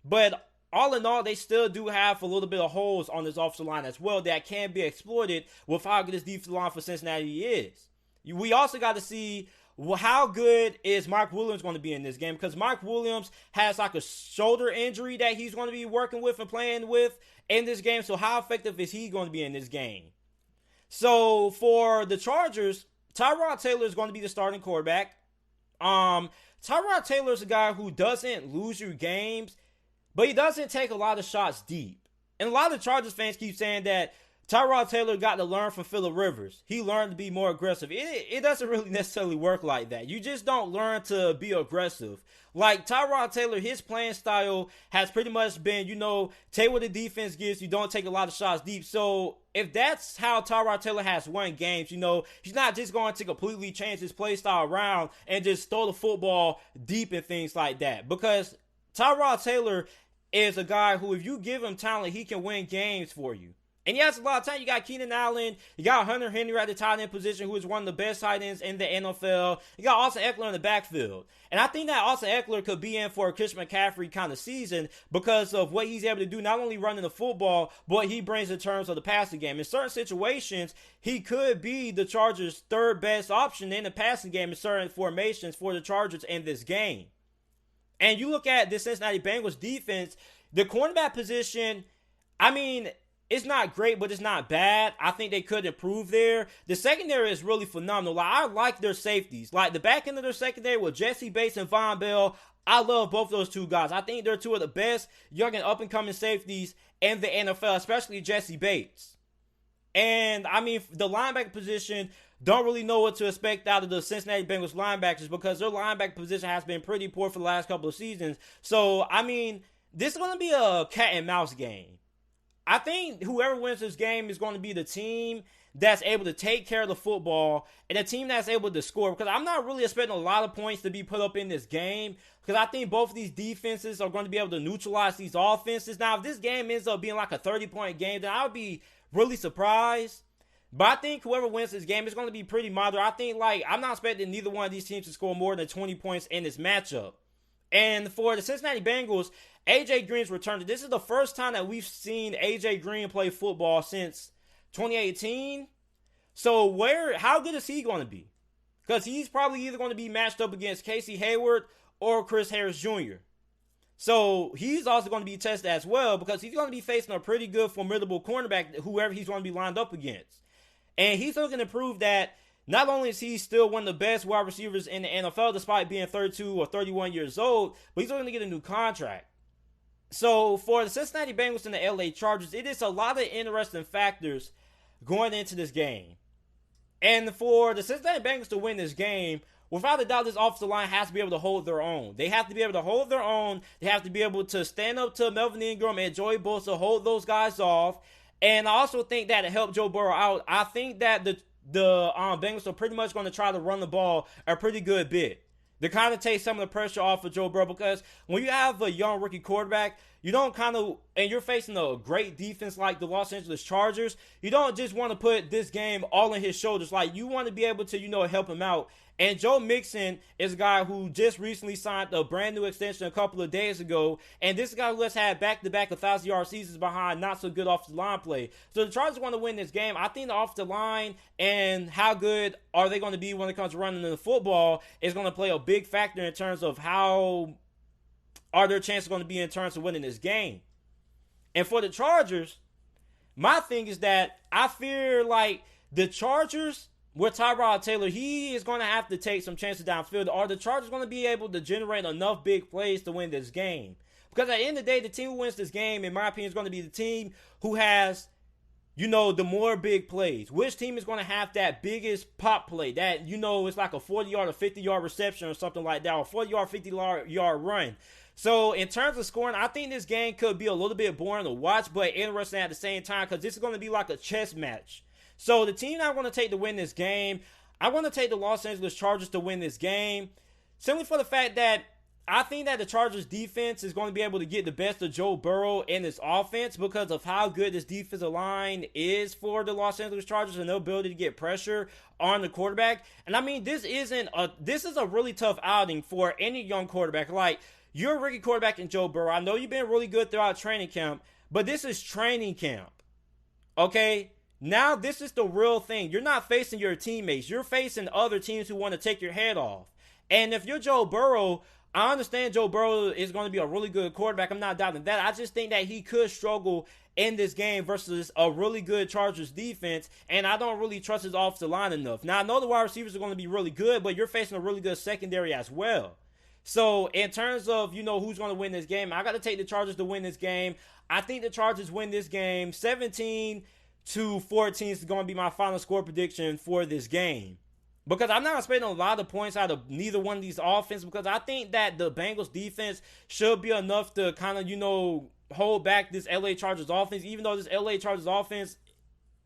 but all in all, they still do have a little bit of holes on this offensive line as well that can be exploited with how good this defensive line for Cincinnati is. We also got to see how good is Mike Williams going to be in this game, because Mike Williams has like a shoulder injury that he's going to be working with and playing with in this game. So how effective is he going to be in this game? So for the Chargers, Tyrod Taylor is going to be the starting quarterback. Tyrod Taylor is a guy who doesn't lose you games, but he doesn't take a lot of shots deep. And a lot of Chargers fans keep saying that Tyrod Taylor got to learn from Phillip Rivers. He learned to be more aggressive. It doesn't really necessarily work like that. You just don't learn to be aggressive. Like Tyrod Taylor, his playing style has pretty much been, take what the defense gives you, don't take a lot of shots deep. So if that's how Tyrod Taylor has won games, he's not just going to completely change his play style around and just throw the football deep and things like that. Because Tyrod Taylor is a guy who, if you give him talent, he can win games for you. And he has a lot of time. You got Keenan Allen. You got Hunter Henry at the tight end position, who is one of the best tight ends in the NFL. You got Austin Eckler in the backfield. And I think that Austin Eckler could be in for a Christian McCaffrey kind of season because of what he's able to do, not only running the football, but what he brings in terms of the passing game. In certain situations, he could be the Chargers' third best option in the passing game in certain formations for the Chargers in this game. And you look at the Cincinnati Bengals defense, the cornerback position, it's not great, but it's not bad. I think they could improve there. The secondary is really phenomenal. I like their safeties. Like the back end of their secondary with Jesse Bates and Von Bell, I love both those two guys. I think they're two of the best young and up-and-coming safeties in the NFL, especially Jesse Bates. And, the linebacker position, don't really know what to expect out of the Cincinnati Bengals linebackers because their linebacker position has been pretty poor for the last couple of seasons. So, this is going to be a cat and mouse game. I think whoever wins this game is going to be the team that's able to take care of the football and a team that's able to score. Because I'm not really expecting a lot of points to be put up in this game because I think both of these defenses are going to be able to neutralize these offenses. Now, if this game ends up being like a 30-point game, then I would be really surprised. But I think whoever wins this game is going to be pretty moderate. I think, I'm not expecting neither one of these teams to score more than 20 points in this matchup. And for the Cincinnati Bengals, A.J. Green's returned. This is the first time that we've seen A.J. Green play football since 2018. So how good is he going to be? Because he's probably either going to be matched up against Casey Hayward or Chris Harris Jr. So he's also going to be tested as well because he's going to be facing a pretty good, formidable cornerback, whoever he's going to be lined up against. And he's looking to prove that not only is he still one of the best wide receivers in the NFL, despite being 32 or 31 years old, but he's looking to get a new contract. So for the Cincinnati Bengals and the LA Chargers, it is a lot of interesting factors going into this game. And for the Cincinnati Bengals to win this game, without a doubt, this offensive line has to be able to hold their own. They have to be able to hold their own. They have to be able to stand up to Melvin Ingram and Joey Bosa, hold those guys off. And I also think that it helped Joe Burrow out. I think that the Bengals are pretty much going to try to run the ball a pretty good bit to kind of take some of the pressure off of Joe Burrow, because when you have a young rookie quarterback, you don't and you're facing a great defense like the Los Angeles Chargers, you don't just want to put this game all on his shoulders. You want to be able to, help him out. And Joe Mixon is a guy who just recently signed a brand new extension a couple of days ago. And this guy who has had back-to-back 1,000-yard seasons behind not so good offensive line play. So the Chargers want to win this game. I think the offensive line and how good are they going to be when it comes to running the football is going to play a big factor in terms of how are their chances going to be in terms of winning this game. And for the Chargers, my thing is that I fear the Chargers with Tyrod Taylor, he is going to have to take some chances downfield. Are the Chargers going to be able to generate enough big plays to win this game? Because at the end of the day, the team who wins this game, in my opinion, is going to be the team who has, the more big plays. Which team is going to have that biggest pop play? That, it's like a 40-yard or 50-yard reception or something like that, or 40-yard, 50-yard run. So in terms of scoring, I think this game could be a little bit boring to watch, but interesting at the same time, because this is going to be like a chess match. So the team I want to take to win this game, I want to take the Los Angeles Chargers to win this game, simply for the fact that I think that the Chargers defense is going to be able to get the best of Joe Burrow in this offense because of how good this defensive line is for the Los Angeles Chargers and their ability to get pressure on the quarterback. And I mean, this is a really tough outing for any young quarterback. You're a rookie quarterback in Joe Burrow. I know you've been really good throughout training camp, but this is training camp. Okay? Now this is the real thing. You're not facing your teammates. You're facing other teams who want to take your head off. And if you're Joe Burrow, I understand Joe Burrow is going to be a really good quarterback. I'm not doubting that. I just think that he could struggle in this game versus a really good Chargers defense, and I don't really trust his offensive line enough. Now, I know the wide receivers are going to be really good, but you're facing a really good secondary as well. So, in terms of, who's going to win this game, I got to take the Chargers to win this game. I think the Chargers win this game 17-14 is going to be my final score prediction for this game. Because I'm not expecting a lot of points out of neither one of these offenses, because I think that the Bengals defense should be enough to kind of, hold back this LA Chargers offense, even though this LA Chargers offense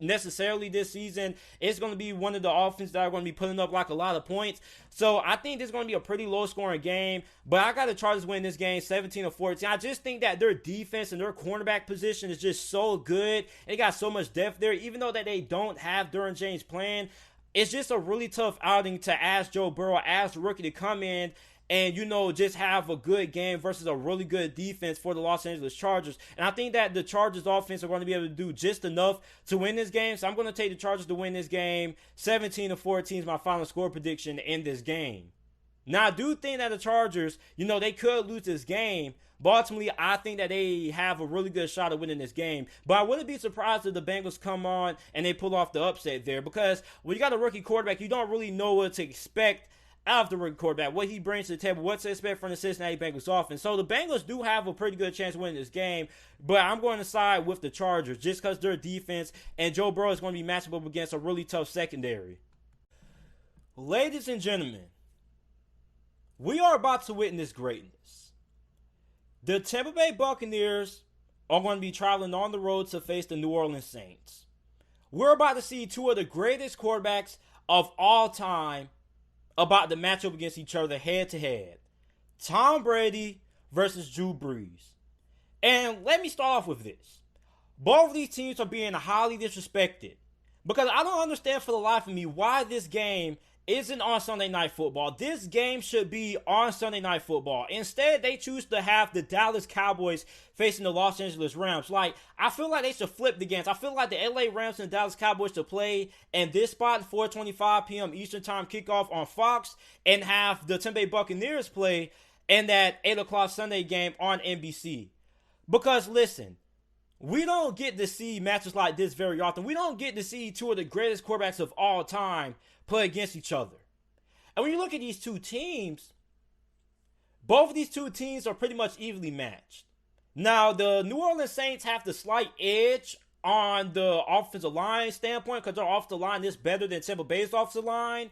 necessarily this season is going to be one of the offenses that are going to be putting up a lot of points. So I think this is going to be a pretty low scoring game, but I got the Chargers win this game 17-14. I just think that their defense and their cornerback position is just so good. They got so much depth there, even though that they don't have Derwin James playing. It's just a really tough outing to ask Joe Burrow, as the rookie, to come in and, just have a good game versus a really good defense for the Los Angeles Chargers. And I think that the Chargers offense are going to be able to do just enough to win this game. So I'm going to take the Chargers to win this game. 17-14 is my final score prediction in this game. Now, I do think that the Chargers, they could lose this game. But ultimately, I think that they have a really good shot at winning this game. But I wouldn't be surprised if the Bengals come on and they pull off the upset there. Because when you got a rookie quarterback, you don't really know what to expect out of the rookie quarterback, what he brings to the table, what to expect from the Cincinnati Bengals offense. So the Bengals do have a pretty good chance of winning this game, but I'm going to side with the Chargers just because their defense and Joe Burrow is going to be matched up against a really tough secondary. Ladies and gentlemen, we are about to witness greatness. The Tampa Bay Buccaneers are going to be traveling on the road to face the New Orleans Saints. We're about to see two of the greatest quarterbacks of all time about the matchup against each other head-to-head. Tom Brady versus Drew Brees. And let me start off with this. Both of these teams are being highly disrespected. Because I don't understand for the life of me why this game isn't on Sunday Night Football. This game should be on Sunday Night Football. Instead, they choose to have the Dallas Cowboys facing the Los Angeles Rams. Like, I feel like they should flip the games. I feel like the LA Rams and the Dallas Cowboys should play in this spot, 4:25 p.m. Eastern Time kickoff on Fox, and have the Tampa Bay Buccaneers play in that 8 o'clock Sunday game on NBC. Because, listen, we don't get to see matches like this very often. We don't get to see two of the greatest quarterbacks of all time play against each other. And when you look at these two teams, both of these two teams are pretty much evenly matched. Now, the New Orleans Saints have the slight edge on the offensive line standpoint because their offensive line is better than Tampa Bay's offensive line.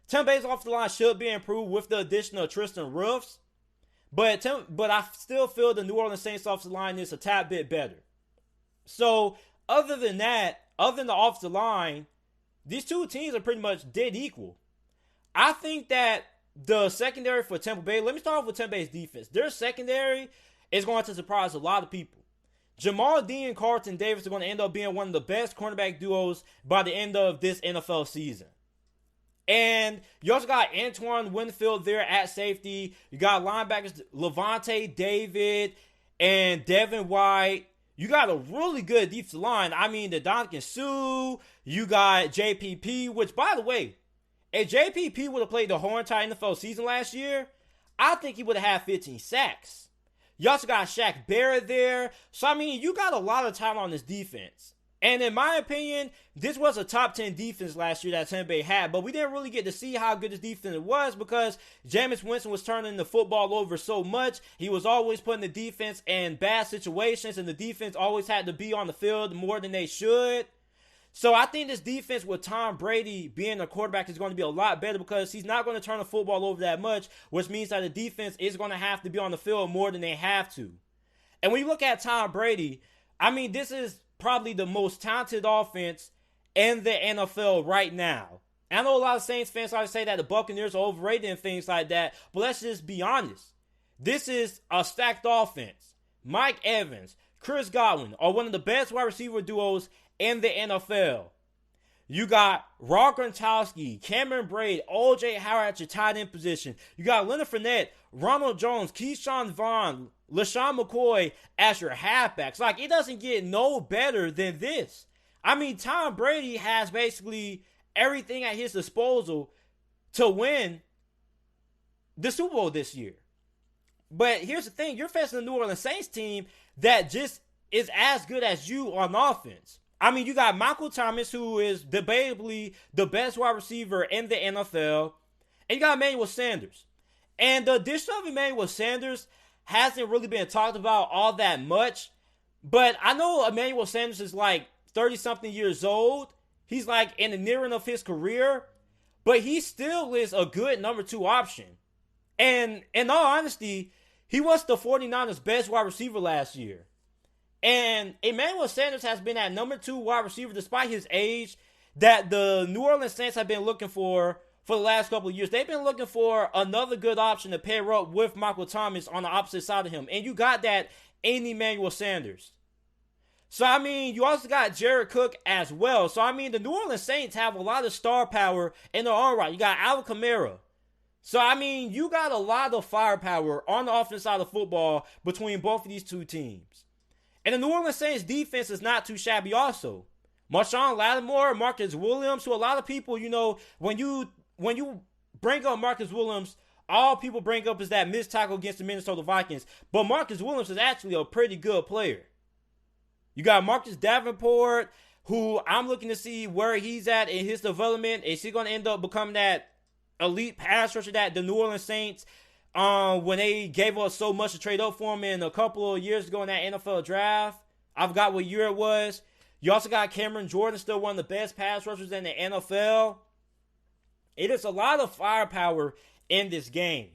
Tampa Bay's offensive line should be improved with the addition of Tristan Wirfs. But I still feel the New Orleans Saints offensive line is a tad bit better. So, other than that, other than the offensive line, these two teams are pretty much dead equal. I think that the secondary for Tampa Bay, let me start off with Tampa Bay's defense. Their secondary is going to surprise a lot of people. Jamal Dean and Carlton Davis are going to end up being one of the best cornerback duos by the end of this NFL season. And you also got Antoine Winfield there at safety. You got linebackers Levante David and Devin White. You got a really good defensive line. I mean, the Ndamukong Suh. You got JPP, which, by the way, if JPP would have played the whole entire NFL season last year, I think he would have had 15 sacks. You also got Shaq Barrett there. So, I mean, you got a lot of talent on this defense. And in my opinion, this was a top 10 defense last year that Tampa Bay had. But we didn't really get to see how good this defense was because Jameis Winston was turning the football over so much. He was always putting the defense in bad situations, and the defense always had to be on the field more than they should. So I think this defense with Tom Brady being a quarterback is going to be a lot better because he's not going to turn the football over that much, which means that the defense is going to have to be on the field more than they have to. And when you look at Tom Brady, I mean, this is probably the most talented offense in the NFL right now. And I know a lot of Saints fans like to say that the Buccaneers are overrated and things like that, but let's just be honest. This is a stacked offense. Mike Evans, Chris Godwin are one of the best wide receiver duos in the NFL. You got Rob Gronkowski, Cameron Braid, O.J. Howard at your tight end position. You got Leonard Fournette, Ronald Jones, Keyshawn Vaughn, LaShawn McCoy as your halfbacks. Like, it doesn't get no better than this. I mean, Tom Brady has basically everything at his disposal to win the Super Bowl this year. But here's the thing. You're facing the New Orleans Saints team that just is as good as you on offense. I mean, you got Michael Thomas, who is debatably the best wide receiver in the NFL. And you got Emmanuel Sanders. And the addition of Emmanuel Sanders hasn't really been talked about all that much. But I know Emmanuel Sanders is like 30-something years old. He's like in the near end of his career. But he still is a good number 2 option. And in all honesty, he was the 49ers' best wide receiver last year. And Emmanuel Sanders has been at number 2 wide receiver despite his age that the New Orleans Saints have been looking for the last couple of years. They've been looking for another good option to pair up with Michael Thomas on the opposite side of him. And you got that in Emmanuel Sanders. So, I mean, you also got Jared Cook as well. So, I mean, the New Orleans Saints have a lot of star power in their own right. You got Alvin Kamara. So, I mean, you got a lot of firepower on the offensive side of football between both of these two teams. And the New Orleans Saints defense is not too shabby also. Marshawn Lattimore, Marcus Williams, who a lot of people, you know, when you bring up Marcus Williams, all people bring up is that missed tackle against the Minnesota Vikings. But Marcus Williams is actually a pretty good player. You got Marcus Davenport, who I'm looking to see where he's at in his development. Is he going to end up becoming that elite pass rusher that the New Orleans Saints when they gave us so much to trade up for him in a couple of years ago in that NFL draft? I forgot what year it was. You also got Cameron Jordan, still one of the best pass rushers in the NFL. It is a lot of firepower in this game.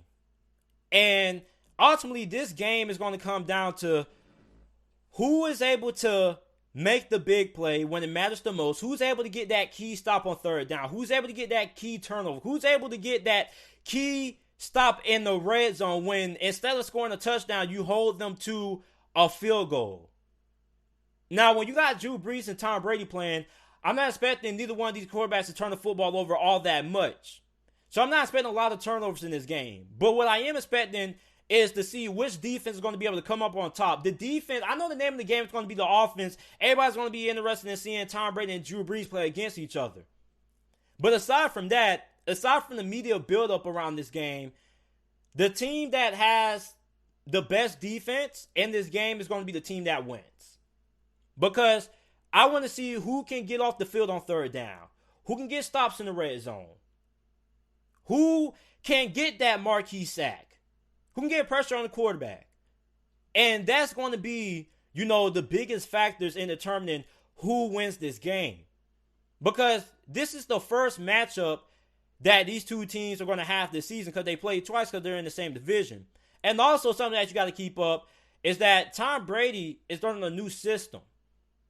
And ultimately, this game is going to come down to who is able to make the big play when it matters the most. Who's able to get that key stop on third down? Who's able to get that key turnover? Who's able to get that key stop in the red zone when instead of scoring a touchdown, you hold them to a field goal? Now, when you got Drew Brees and Tom Brady playing, I'm not expecting neither one of these quarterbacks to turn the football over all that much. So I'm not expecting a lot of turnovers in this game. But what I am expecting is to see which defense is going to be able to come up on top. The defense, I know the name of the game is going to be the offense. Everybody's going to be interested in seeing Tom Brady and Drew Brees play against each other. But aside from that, aside from the media buildup around this game, the team that has the best defense in this game is going to be the team that wins. Because I want to see who can get off the field on third down, who can get stops in the red zone, who can get that marquee sack, who can get pressure on the quarterback. And that's going to be, the biggest factors in determining who wins this game. Because this is the first matchup that these two teams are going to have this season because they played twice because they're in the same division. And also something that you got to keep up is that Tom Brady is learning a new system.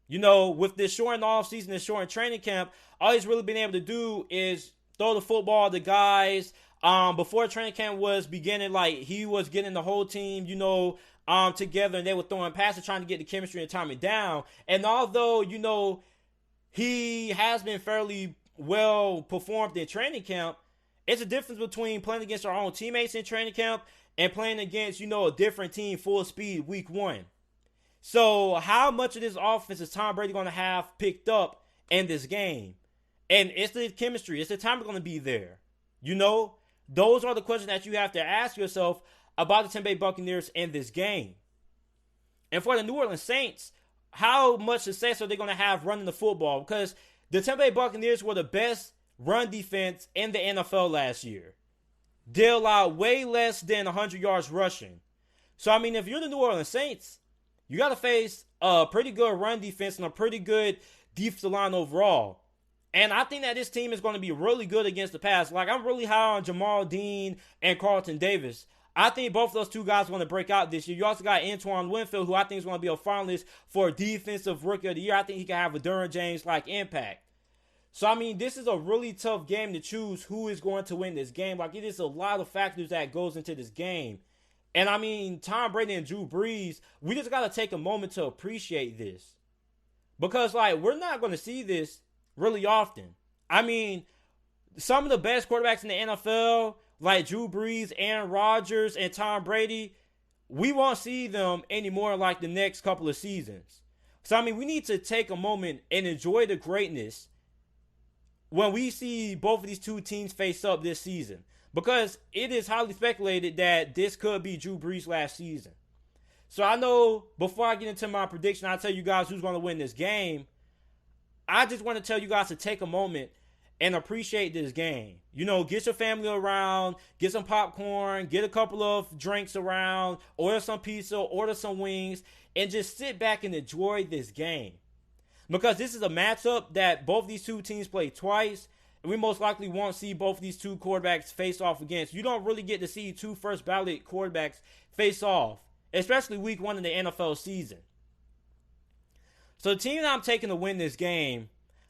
With this short offseason, this short training camp, all he's really been able to do is throw the football to guys. Before training camp was beginning, he was getting the whole team, together, and they were throwing passes, trying to get the chemistry and timing down. And although, he has been fairly well performed in training camp, it's a difference between playing against our own teammates in training camp and playing against, a different team full speed week one. So how much of this offense is Tom Brady going to have picked up in this game? And it's the chemistry. It's the time going to be there. Those are the questions that you have to ask yourself about the Tampa Bay Buccaneers in this game. And for the New Orleans Saints, how much success are they going to have running the football? Because the Tampa Bay Buccaneers were the best run defense in the NFL last year. They allowed way less than 100 yards rushing. So, if you're the New Orleans Saints, you got to face a pretty good run defense and a pretty good defensive line overall. And I think that this team is going to be really good against the pass. I'm really high on Jamal Dean and Carlton Davis. I think both of those two guys are going to break out this year. You also got Antoine Winfield, who I think is going to be a finalist for Defensive Rookie of the Year. I think he can have a Derwin James-like impact. So, this is a really tough game to choose who is going to win this game. It is a lot of factors that goes into this game. And, Tom Brady and Drew Brees, we just got to take a moment to appreciate this. Because, we're not going to see this really often. Some of the best quarterbacks in the NFL, like Drew Brees, Aaron Rodgers, and Tom Brady, we won't see them anymore the next couple of seasons. So, we need to take a moment and enjoy the greatness when we see both of these two teams face up this season. Because it is highly speculated that this could be Drew Brees' last season. So I know before I get into my prediction, I'll tell you guys who's going to win this game. I just want to tell you guys to take a moment and appreciate this game. Get your family around, get some popcorn, get a couple of drinks around, order some pizza, order some wings, and just sit back and enjoy this game. Because this is a matchup that both these two teams play twice. We most likely won't see both of these two quarterbacks face off against. You don't really get to see two first ballot quarterbacks face off, especially week one in the NFL season. So the team that I'm taking to win this game,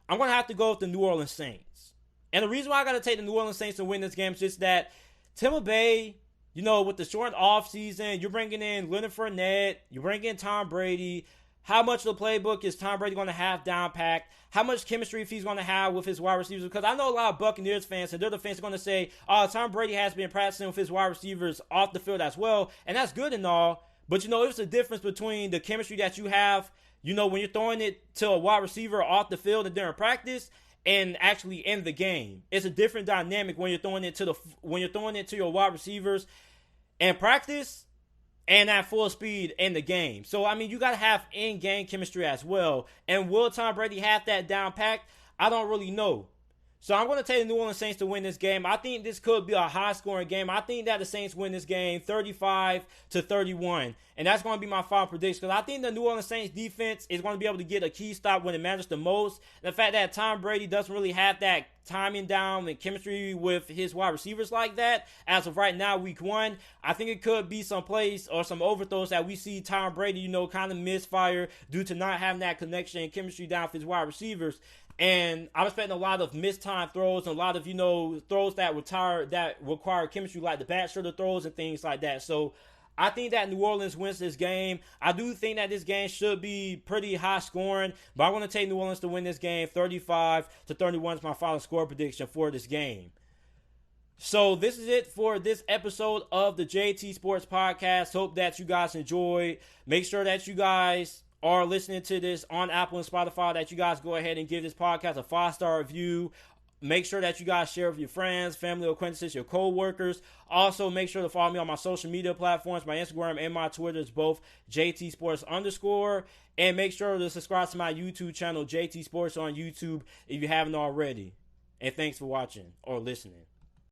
I'm going to have to go with the New Orleans Saints. And the reason why I got to take the New Orleans Saints to win this game is just that Tampa Bay, with the short offseason, you're bringing in Leonard Fournette, you're bringing in Tom Brady. How much of the playbook is Tom Brady going to have down packed? How much chemistry if he's going to have with his wide receivers? Because I know a lot of Buccaneers fans, and they're the fans are going to say, Tom Brady has been practicing with his wide receivers off the field as well. And that's good and all. But, it's a difference between the chemistry that you have, when you're throwing it to a wide receiver off the field and during practice and actually in the game. It's a different dynamic when you're throwing it to your wide receivers in practice and at full speed in the game. So, you got to have in-game chemistry as well. And will Tom Brady have that down packed? I don't really know. So, I'm going to take the New Orleans Saints to win this game. I think this could be a high-scoring game. I think that the Saints win this game 35-31. And that's going to be my final prediction. Because I think the New Orleans Saints defense is going to be able to get a key stop when it matters the most. And the fact that Tom Brady doesn't really have that timing down and chemistry with his wide receivers like that, as of right now, week one, I think it could be some plays or some overthrows that we see Tom Brady, kind of misfire due to not having that connection and chemistry down with his wide receivers. And I'm expecting a lot of mistimed throws and a lot of, throws that require chemistry, like the back shoulder throws and things like that. So I think that New Orleans wins this game. I do think that this game should be pretty high scoring, but I'm going to take New Orleans to win this game. 35-31 is my final score prediction for this game. So this is it for this episode of the JT Sports Podcast. Hope that you guys enjoyed. Make sure that you guys are listening to this on Apple and Spotify, that you guys go ahead and give this podcast a 5-star review. Make sure that you guys share with your friends, family, acquaintances, your co-workers. Also, make sure to follow me on my social media platforms. My Instagram and my Twitter is both JT_Sports. And make sure to subscribe to my YouTube channel, JT Sports on YouTube, if you haven't already. And thanks for watching or listening.